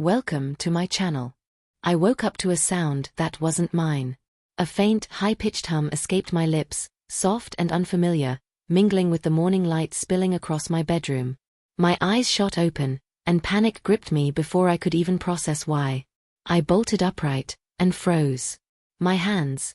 Welcome to my channel. I woke up to a sound that wasn't mine. A faint, high-pitched hum escaped my lips, soft and unfamiliar, mingling with the morning light spilling across my bedroom. My eyes shot open, and panic gripped me before I could even process why. I bolted upright, and froze. My hands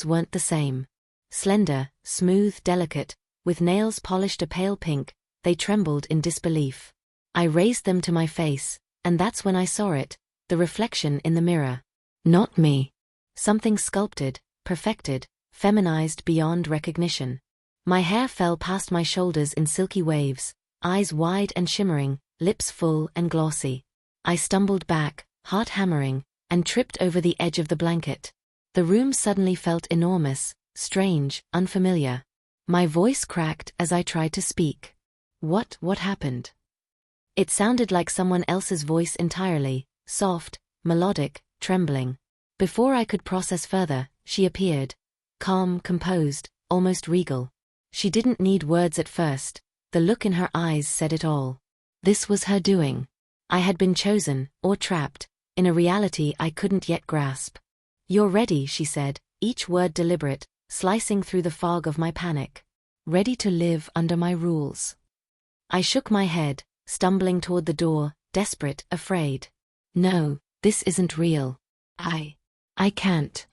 weren't the same. Slender, smooth, delicate, with nails polished a pale pink, they trembled in disbelief. I raised them to my face, and that's when I saw it, the reflection in the mirror. Not me. Something sculpted, perfected, feminized beyond recognition. My hair fell past my shoulders in silky waves, eyes wide and shimmering, lips full and glossy. I stumbled back, heart hammering, and tripped over the edge of the blanket. The room suddenly felt enormous, strange, unfamiliar. My voice cracked as I tried to speak. What happened? It sounded like someone else's voice entirely, soft, melodic, trembling. Before I could process further, she appeared. Calm, composed, almost regal. She didn't need words at first. The look in her eyes said it all. This was her doing. I had been chosen, or trapped, in a reality I couldn't yet grasp. "You're ready," she said, each word deliberate, slicing through the fog of my panic. "Ready to live under my rules." I shook my head, stumbling toward the door, desperate, afraid. "No, this isn't real. I can't."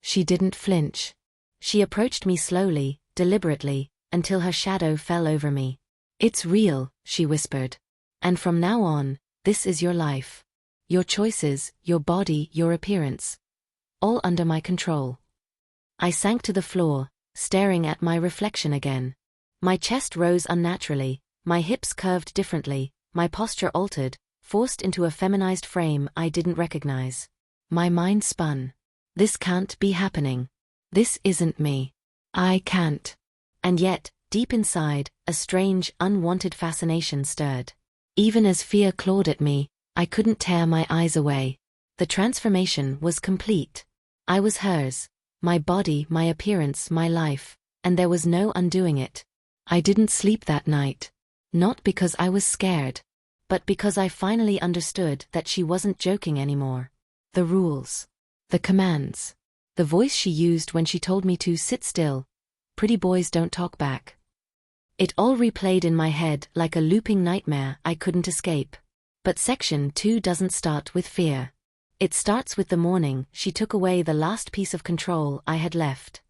She didn't flinch. She approached me slowly, deliberately, until her shadow fell over me. "It's real," she whispered. "And from now on, this is your life. Your choices, your body, your appearance. All under my control." I sank to the floor, staring at my reflection again. My chest rose unnaturally, my hips curved differently, my posture altered, forced into a feminized frame I didn't recognize. My mind spun. This can't be happening. This isn't me. I can't. And yet, deep inside, a strange, unwanted fascination stirred. Even as fear clawed at me, I couldn't tear my eyes away. The transformation was complete. I was hers. My body, my appearance, my life, and there was no undoing it. I didn't sleep that night. Not because I was scared, but because I finally understood that she wasn't joking anymore. The rules. The commands. The voice she used when she told me to sit still. Pretty boys don't talk back. It all replayed in my head like a looping nightmare I couldn't escape. But Section 2 doesn't start with fear. It starts with the morning she took away the last piece of control I had left.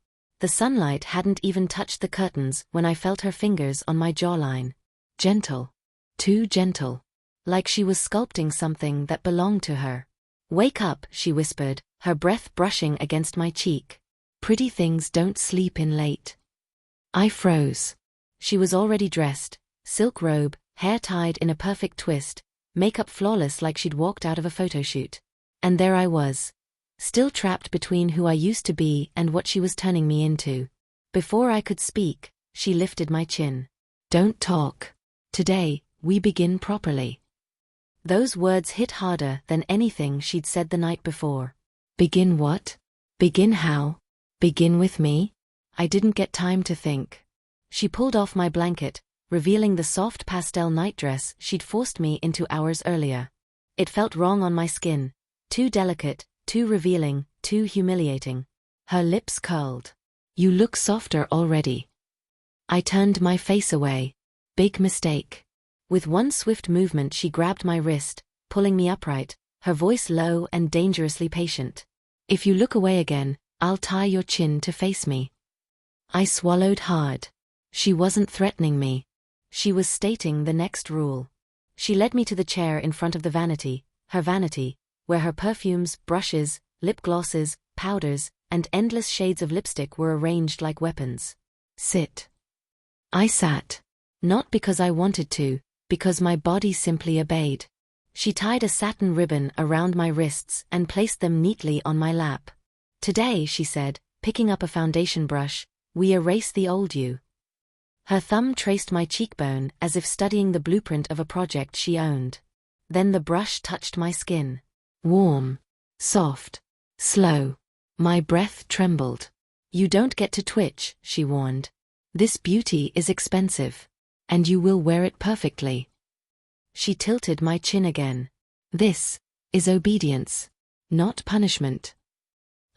The sunlight hadn't even touched the curtains when I felt her fingers on my jawline. Gentle. Too gentle. Like she was sculpting something that belonged to her. "Wake up," she whispered, her breath brushing against my cheek. "Pretty things don't sleep in late." I froze. She was already dressed, silk robe, hair tied in a perfect twist, makeup flawless like she'd walked out of a photo shoot. And there I was, still trapped between who I used to be and what she was turning me into. Before I could speak, she lifted my chin. "Don't talk. Today, we begin properly." Those words hit harder than anything she'd said the night before. Begin what? Begin how? Begin with me? I didn't get time to think. She pulled off my blanket, revealing the soft pastel nightdress she'd forced me into hours earlier. It felt wrong on my skin. Too delicate, too revealing, too humiliating. Her lips curled. "You look softer already." I turned my face away. Big mistake. With one swift movement she grabbed my wrist, pulling me upright, her voice low and dangerously patient. "If you look away again, I'll tie your chin to face me." I swallowed hard. She wasn't threatening me. She was stating the next rule. She led me to the chair in front of the vanity, her vanity, where her perfumes, brushes, lip glosses, powders, and endless shades of lipstick were arranged like weapons. "Sit." I sat. Not because I wanted to, because my body simply obeyed. She tied a satin ribbon around my wrists and placed them neatly on my lap. "Today," she said, picking up a foundation brush, "we erase the old you." Her thumb traced my cheekbone as if studying the blueprint of a project she owned. Then the brush touched my skin. Warm. Soft. Slow. My breath trembled. "You don't get to twitch," she warned. "This beauty is expensive. And you will wear it perfectly." She tilted my chin again. This is obedience, not punishment.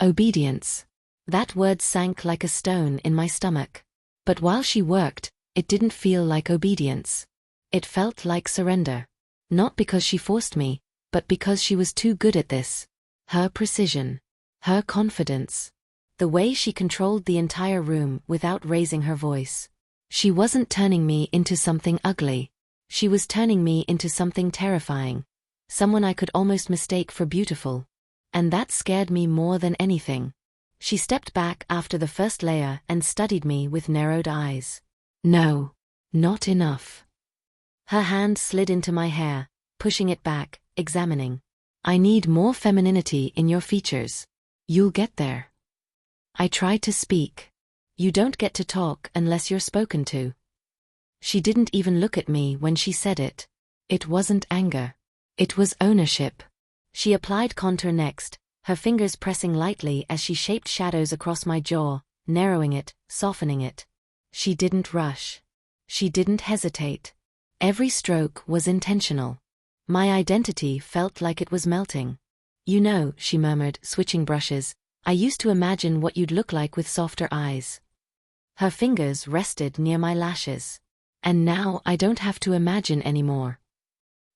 Obedience. That word sank like a stone in my stomach. But while she worked, it didn't feel like obedience. It felt like surrender. Not because she forced me, but because she was too good at this. Her precision. Her confidence. The way she controlled the entire room without raising her voice. She wasn't turning me into something ugly. She was turning me into something terrifying. Someone I could almost mistake for beautiful. And that scared me more than anything. She stepped back after the first layer and studied me with narrowed eyes. No, not enough. Her hand slid into my hair, pushing it back, examining. I need more femininity in your features. You'll get there. I tried to speak. You don't get to talk unless you're spoken to. She didn't even look at me when she said it. It wasn't anger. It was ownership. She applied contour next, her fingers pressing lightly as she shaped shadows across my jaw, narrowing it, softening it. She didn't rush. She didn't hesitate. Every stroke was intentional. My identity felt like it was melting. You know, she murmured, switching brushes, I used to imagine what you'd look like with softer eyes. Her fingers rested near my lashes. And now I don't have to imagine anymore.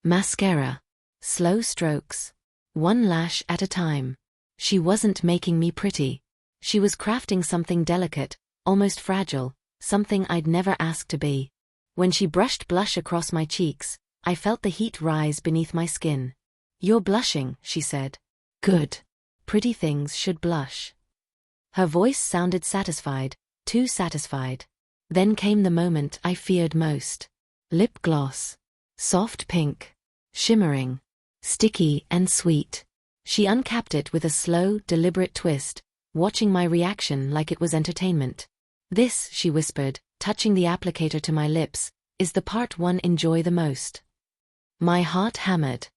Mascara. Slow strokes. One lash at a time. She wasn't making me pretty. She was crafting something delicate, almost fragile, something I'd never asked to be. When she brushed blush across my cheeks, I felt the heat rise beneath my skin. You're blushing, she said. Good. Pretty things should blush. Her voice sounded satisfied, too satisfied. Then came the moment I feared most. Lip gloss. Soft pink. Shimmering. Sticky and sweet. She uncapped it with a slow, deliberate twist, watching my reaction like it was entertainment. This, she whispered, touching the applicator to my lips, is the part one enjoy the most. My heart hammered.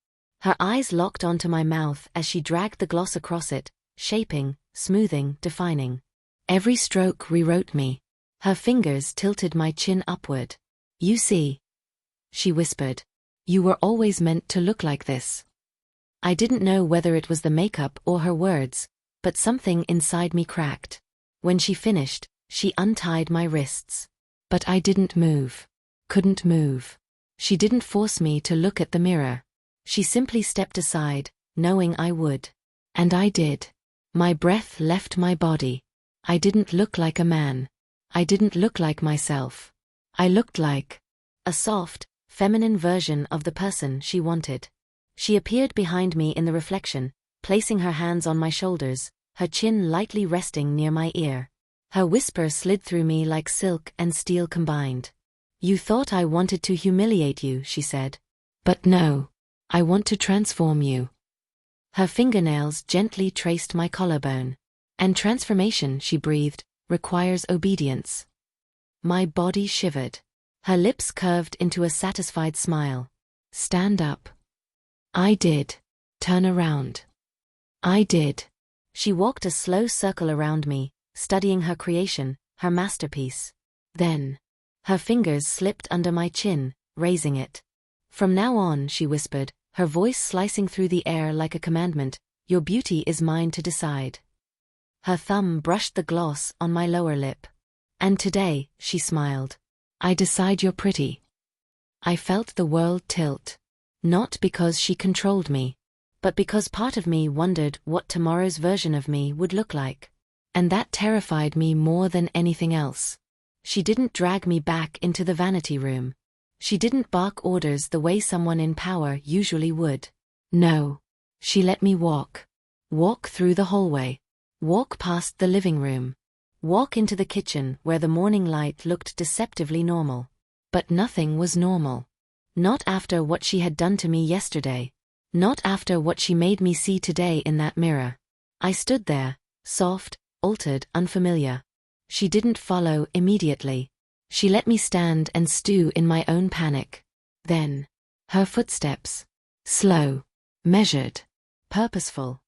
Her eyes locked onto my mouth as she dragged the gloss across it, shaping, smoothing, defining. Every stroke rewrote me. Her fingers tilted my chin upward. You see, she whispered, you were always meant to look like this. I didn't know whether it was the makeup or her words, but something inside me cracked. When she finished, she untied my wrists. But I didn't move. Couldn't move. She didn't force me to look at the mirror. She simply stepped aside, knowing I would. And I did. My breath left my body. I didn't look like a man. I didn't look like myself. I looked like a soft, feminine version of the person she wanted. She appeared behind me in the reflection, placing her hands on my shoulders, her chin lightly resting near my ear. Her whisper slid through me like silk and steel combined. You thought I wanted to humiliate you, she said. But no. I want to transform you. Her fingernails gently traced my collarbone. And transformation, she breathed, requires obedience. My body shivered. Her lips curved into a satisfied smile. Stand up. I did. Turn around. I did. She walked a slow circle around me, studying her creation, her masterpiece. Then, her fingers slipped under my chin, raising it. From now on, she whispered, her voice slicing through the air like a commandment, your beauty is mine to decide. Her thumb brushed the gloss on my lower lip. And today, she smiled. I decide you're pretty. I felt the world tilt. Not because she controlled me, but because part of me wondered what tomorrow's version of me would look like. And that terrified me more than anything else. She didn't drag me back into the vanity room. She didn't bark orders the way someone in power usually would. No. She let me walk. Walk through the hallway. Walk past the living room. Walk into the kitchen where the morning light looked deceptively normal. But nothing was normal. Not after what she had done to me yesterday. Not after what she made me see today in that mirror. I stood there, soft, altered, unfamiliar. She didn't follow immediately. She let me stand and stew in my own panic. Then, her footsteps. Slow. Measured. Purposeful.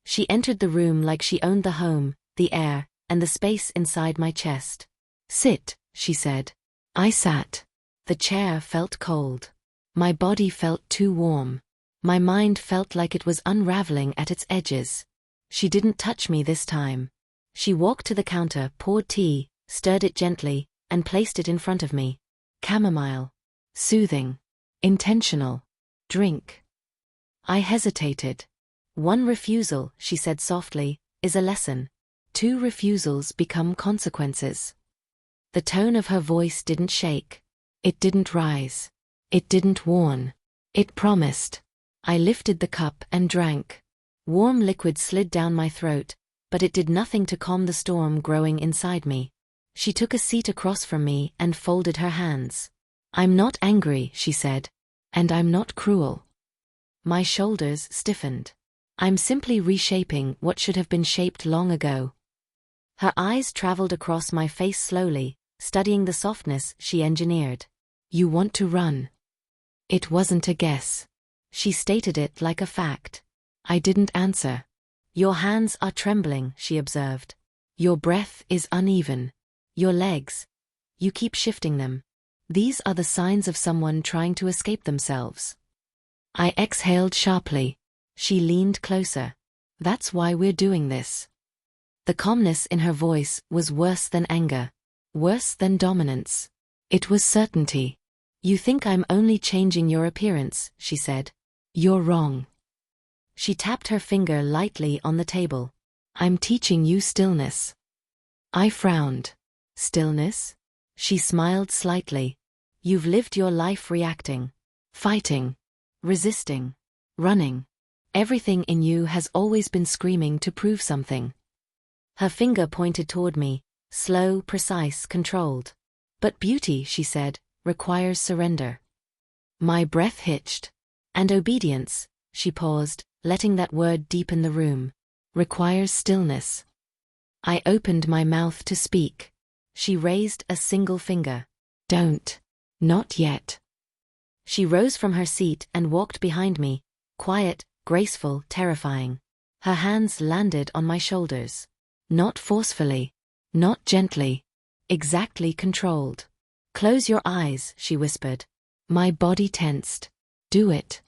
She entered the room like she owned the home, the air, and the space inside my chest. Sit, she said. I sat. The chair felt cold. My body felt too warm. My mind felt like it was unraveling at its edges. She didn't touch me this time. She walked to the counter, poured tea, stirred it gently, and placed it in front of me. Chamomile. Soothing. Intentional. Drink. I hesitated. 1 refusal, she said softly, is a lesson. 2 refusals become consequences. The tone of her voice didn't shake. It didn't rise. It didn't warn. It promised. I lifted the cup and drank. Warm liquid slid down my throat, but it did nothing to calm the storm growing inside me. She took a seat across from me and folded her hands. I'm not angry, she said. And I'm not cruel. My shoulders stiffened. I'm simply reshaping what should have been shaped long ago. Her eyes traveled across my face slowly, studying the softness she engineered. You want to run. It wasn't a guess. She stated it like a fact. I didn't answer. Your hands are trembling, she observed. Your breath is uneven. Your legs. You keep shifting them. These are the signs of someone trying to escape themselves. I exhaled sharply. She leaned closer. That's why we're doing this. The calmness in her voice was worse than anger. Worse than dominance. It was certainty. You think I'm only changing your appearance, she said. You're wrong. She tapped her finger lightly on the table. I'm teaching you stillness. I frowned. Stillness? She smiled slightly. You've lived your life reacting, fighting, resisting, running. Everything in you has always been screaming to prove something. Her finger pointed toward me, slow, precise, controlled. But beauty, she said, requires surrender. My breath hitched. And obedience, she paused, letting that word deepen the room, requires stillness. I opened my mouth to speak. She raised a single finger. Don't. Not yet. She rose from her seat and walked behind me, quiet, graceful, terrifying. Her hands landed on my shoulders. Not forcefully. Not gently. Exactly controlled. Close your eyes, she whispered. My body tensed. Do it.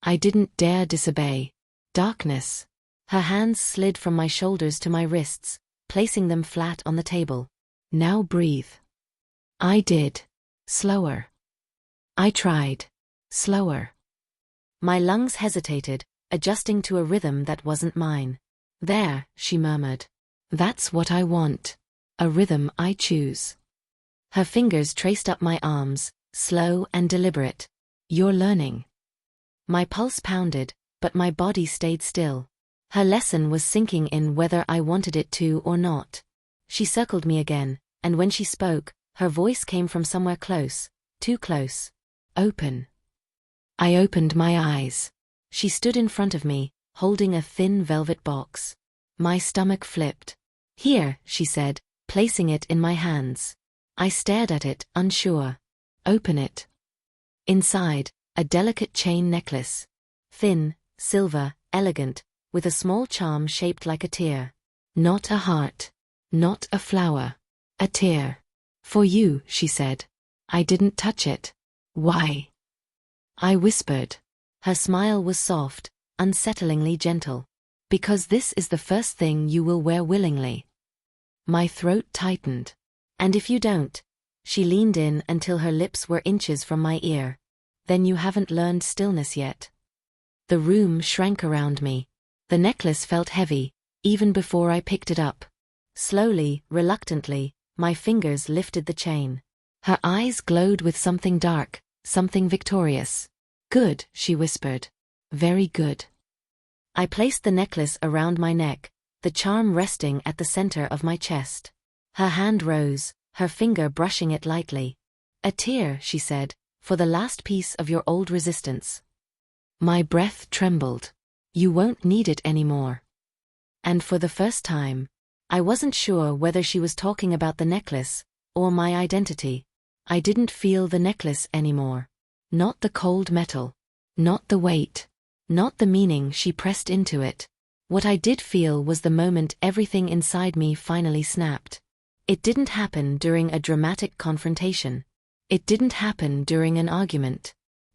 I didn't dare disobey. Darkness. Her hands slid from my shoulders to my wrists, placing them flat on the table. Now breathe. I did. Slower. I tried. Slower. My lungs hesitated, adjusting to a rhythm that wasn't mine. There, she murmured. That's what I want. A rhythm I choose. Her fingers traced up my arms, slow and deliberate. You're learning. My pulse pounded, but my body stayed still. Her lesson was sinking in whether I wanted it to or not. She circled me again, and when she spoke, her voice came from somewhere close, too close. Open. I opened my eyes. She stood in front of me, holding a thin velvet box. My stomach flipped. Here, she said, placing it in my hands. I stared at it, unsure. Open it. Inside, a delicate chain necklace. Thin, silver, elegant, with a small charm shaped like a tear. Not a heart. Not a flower. A tear. For you, she said. I didn't touch it. Why? I whispered. Her smile was soft, unsettlingly gentle. Because this is the first thing you will wear willingly. My throat tightened. And if you don't, she leaned in until her lips were inches from my ear. Then you haven't learned stillness yet. The room shrank around me. The necklace felt heavy, even before I picked it up. Slowly, reluctantly, my fingers lifted the chain. Her eyes glowed with something dark, something victorious. Good, she whispered. Very good. I placed the necklace around my neck, the charm resting at the center of my chest. Her hand rose, her finger brushing it lightly. Attire, she said, for the last piece of your old resistance. My breath trembled. You won't need it anymore. And for the first time, I wasn't sure whether she was talking about the necklace, or my identity. I didn't feel the necklace anymore. Not the cold metal. Not the weight. Not the meaning she pressed into it. What I did feel was the moment everything inside me finally snapped. It didn't happen during a dramatic confrontation. It didn't happen during an argument.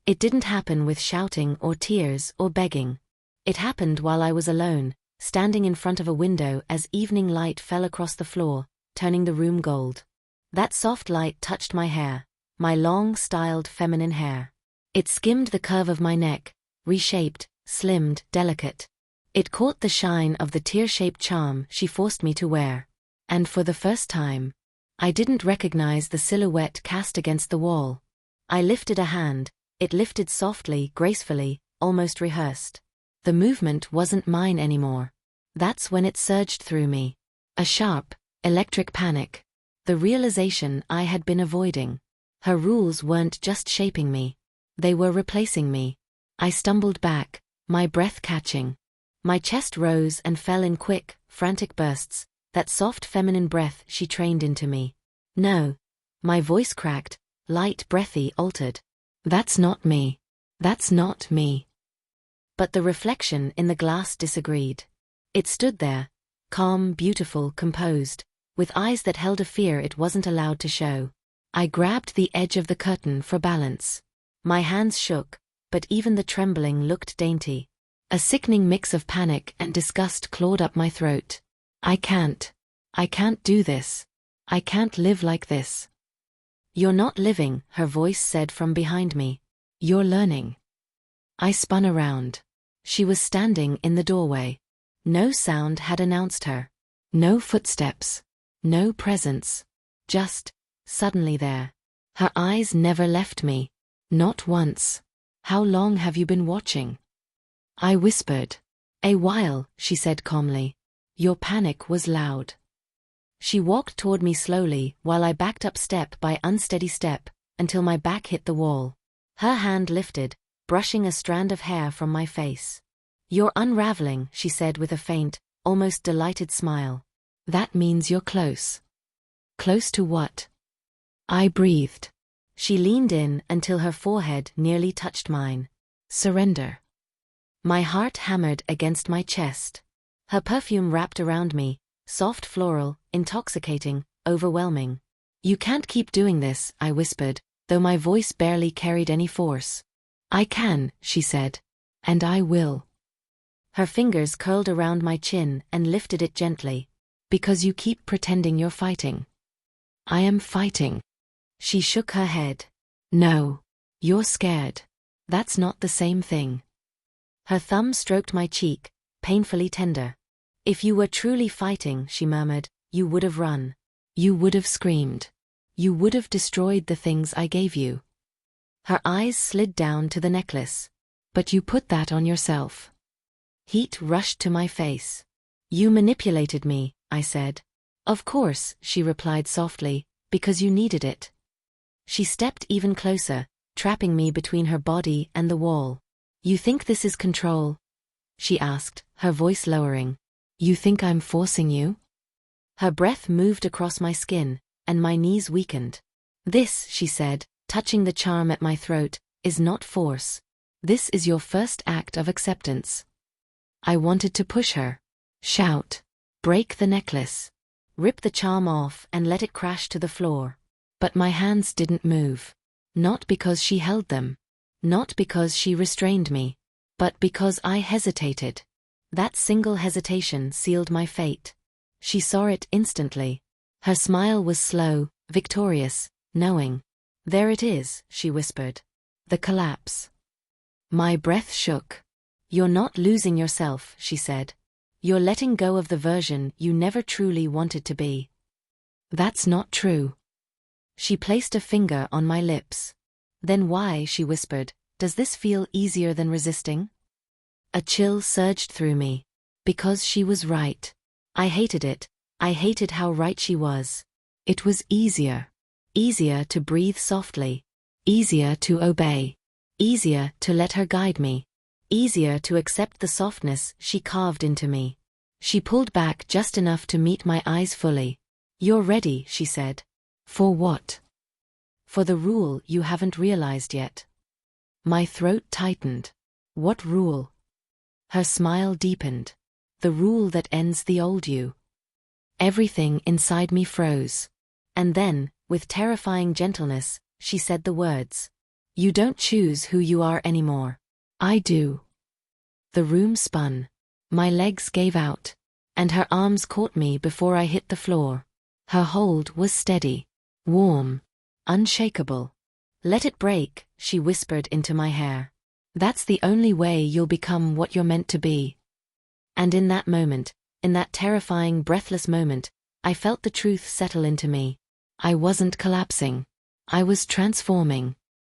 It didn't happen with shouting or tears or begging. It happened while I was alone, standing in front of a window as evening light fell across the floor, turning the room gold. That soft light touched my hair, my long, styled feminine hair. It skimmed the curve of my neck, reshaped, slimmed, delicate. It caught the shine of the tear-shaped charm she forced me to wear. And for the first time, I didn't recognize the silhouette cast against the wall. I lifted a hand. It lifted softly, gracefully, almost rehearsed. The movement wasn't mine anymore. That's when it surged through me. A sharp, electric panic. The realization I had been avoiding. Her rules weren't just shaping me. They were replacing me. I stumbled back, my breath catching. My chest rose and fell in quick, frantic bursts, that soft feminine breath she trained into me. No. My voice cracked, light, breathy, altered. That's not me. That's not me. But the reflection in the glass disagreed. It stood there, calm, beautiful, composed, with eyes that held a fear it wasn't allowed to show. I grabbed the edge of the curtain for balance. My hands shook, but even the trembling looked dainty. A sickening mix of panic and disgust clawed up my throat. I can't do this. I can't live like this. You're not living, her voice said from behind me. You're learning. I spun around. She was standing in the doorway. No sound had announced her. No footsteps. No presence. Just, suddenly there. Her eyes never left me. Not once. How long have you been watching? I whispered. A while, she said calmly. Your panic was loud. She walked toward me slowly while I backed up step by unsteady step, until my back hit the wall. Her hand lifted, brushing a strand of hair from my face. You're unraveling, she said with a faint, almost delighted smile. That means you're close. Close to what? I breathed. She leaned in until her forehead nearly touched mine. Surrender. My heart hammered against my chest. Her perfume wrapped around me, soft floral, intoxicating, overwhelming. You can't keep doing this, I whispered, though my voice barely carried any force. I can, she said. And I will. Her fingers curled around my chin and lifted it gently. Because you keep pretending you're fighting. I am fighting. She shook her head. No. You're scared. That's not the same thing. Her thumb stroked my cheek, painfully tender. If you were truly fighting, she murmured, you would have run. You would have screamed. You would have destroyed the things I gave you. Her eyes slid down to the necklace. But you put that on yourself. Heat rushed to my face. You manipulated me, I said. Of course, she replied softly, because you needed it. She stepped even closer, trapping me between her body and the wall. You think this is control? She asked, her voice lowering. You think I'm forcing you? Her breath moved across my skin, and my knees weakened. This, she said, touching the charm at my throat, is not force. This is your first act of acceptance. I wanted to push her. Shout. Break the necklace. Rip the charm off and let it crash to the floor. But my hands didn't move. Not because she held them. Not because she restrained me. But because I hesitated. That single hesitation sealed my fate. She saw it instantly. Her smile was slow, victorious, knowing. There it is, she whispered. The collapse. My breath shook. You're not losing yourself, she said. You're letting go of the version you never truly wanted to be. That's not true. She placed a finger on my lips. Then why, she whispered, does this feel easier than resisting? A chill surged through me. Because she was right. I hated it. I hated how right she was. It was easier. Easier to breathe softly. Easier to obey. Easier to let her guide me. Easier to accept the softness she carved into me. She pulled back just enough to meet my eyes fully. You're ready, she said. For what? For the rule you haven't realized yet. My throat tightened. What rule? Her smile deepened. The rule that ends the old you. Everything inside me froze. And then, with terrifying gentleness, she said the words. You don't choose who you are anymore. I do. The room spun. My legs gave out, and her arms caught me before I hit the floor. Her hold was steady, warm, unshakable. Let it break, she whispered into my hair. That's the only way you'll become what you're meant to be. And in that moment, in that terrifying, breathless moment, I felt the truth settle into me. I wasn't collapsing. I was transforming.